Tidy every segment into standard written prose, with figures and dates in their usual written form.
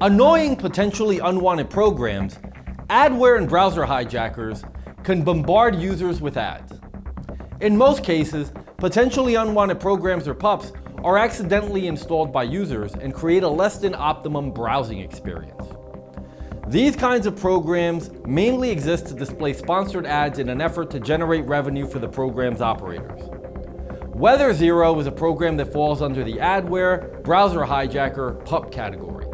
Annoying, potentially unwanted programs, adware and browser hijackers can bombard users with ads. In most cases, potentially unwanted programs or PUPs are accidentally installed by users and create a less than optimum browsing experience. These kinds of programs mainly exist to display sponsored ads in an effort to generate revenue for the program's operators. Weather0 is a program that falls under the adware, browser hijacker, PUP category.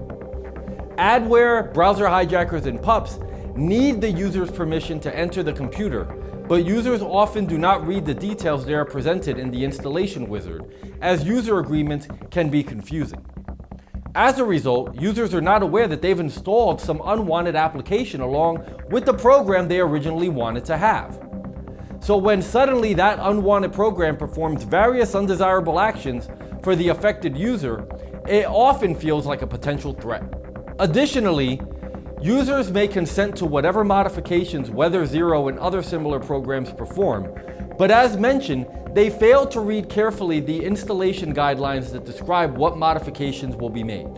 Adware, browser hijackers, and PUPs need the user's permission to enter the computer, but users often do not read the details that are presented in the installation wizard, as user agreements can be confusing. As a result, users are not aware that they've installed some unwanted application along with the program they originally wanted to have. So when suddenly that unwanted program performs various undesirable actions for the affected user, it often feels like a potential threat. Additionally, users may consent to whatever modifications Weather0 and other similar programs perform, but as mentioned, they fail to read carefully the installation guidelines that describe what modifications will be made.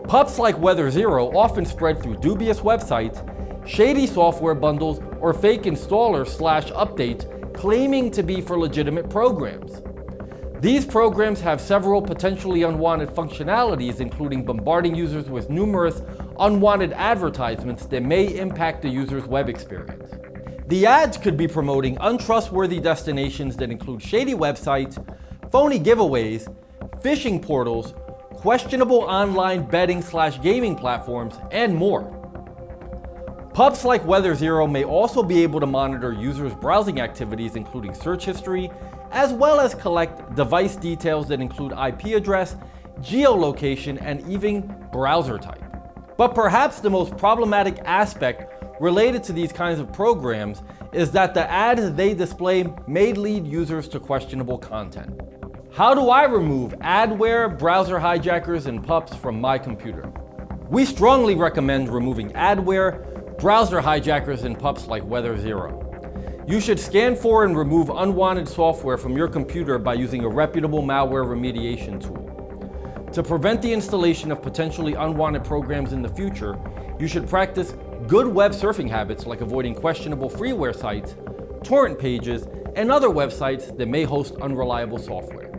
PUPs like Weather0 often spread through dubious websites, shady software bundles, or fake installers/updates claiming to be for legitimate programs. These programs have several potentially unwanted functionalities, including bombarding users with numerous unwanted advertisements that may impact the user's web experience. The ads could be promoting untrustworthy destinations that include shady websites, phony giveaways, phishing portals, questionable online betting/gaming platforms, and more. PUPs like Weather0 may also be able to monitor users' browsing activities, including search history, as well as collect device details that include IP address, geolocation, and even browser type. But perhaps the most problematic aspect related to these kinds of programs is that the ads they display may lead users to questionable content. How do I remove adware, browser hijackers, and PUPs from my computer? We strongly recommend removing adware, browser hijackers, and PUPs like Weather0. You should scan for and remove unwanted software from your computer by using a reputable malware remediation tool. To prevent the installation of potentially unwanted programs in the future, you should practice good web surfing habits like avoiding questionable freeware sites, torrent pages, and other websites that may host unreliable software.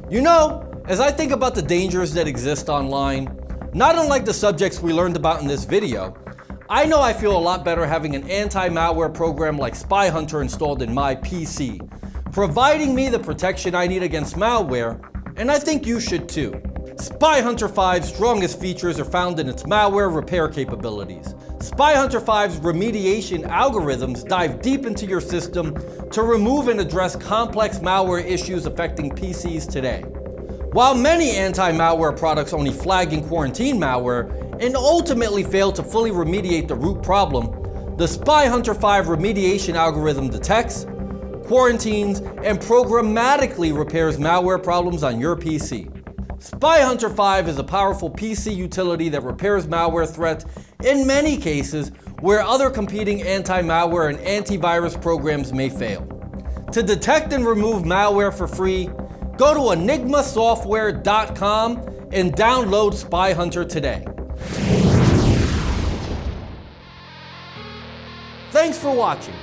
You know, as I think about the dangers that exist online, not unlike the subjects we learned about in this video, I know I feel a lot better having an anti-malware program like Spy Hunter installed in my PC, providing me the protection I need against malware, and I think you should too. Spy Hunter 5's strongest features are found in its malware repair capabilities. Spy Hunter 5's remediation algorithms dive deep into your system to remove and address complex malware issues affecting PCs today. While many anti-malware products only flag and quarantine malware and ultimately fail to fully remediate the root problem, the Spy Hunter 5 remediation algorithm detects, quarantines, and programmatically repairs malware problems on your PC. Spy Hunter 5 is a powerful PC utility that repairs malware threats in many cases where other competing anti-malware and antivirus programs may fail. To detect and remove malware for free, go to enigmasoftware.com and download Spy Hunter today. Thanks for watching.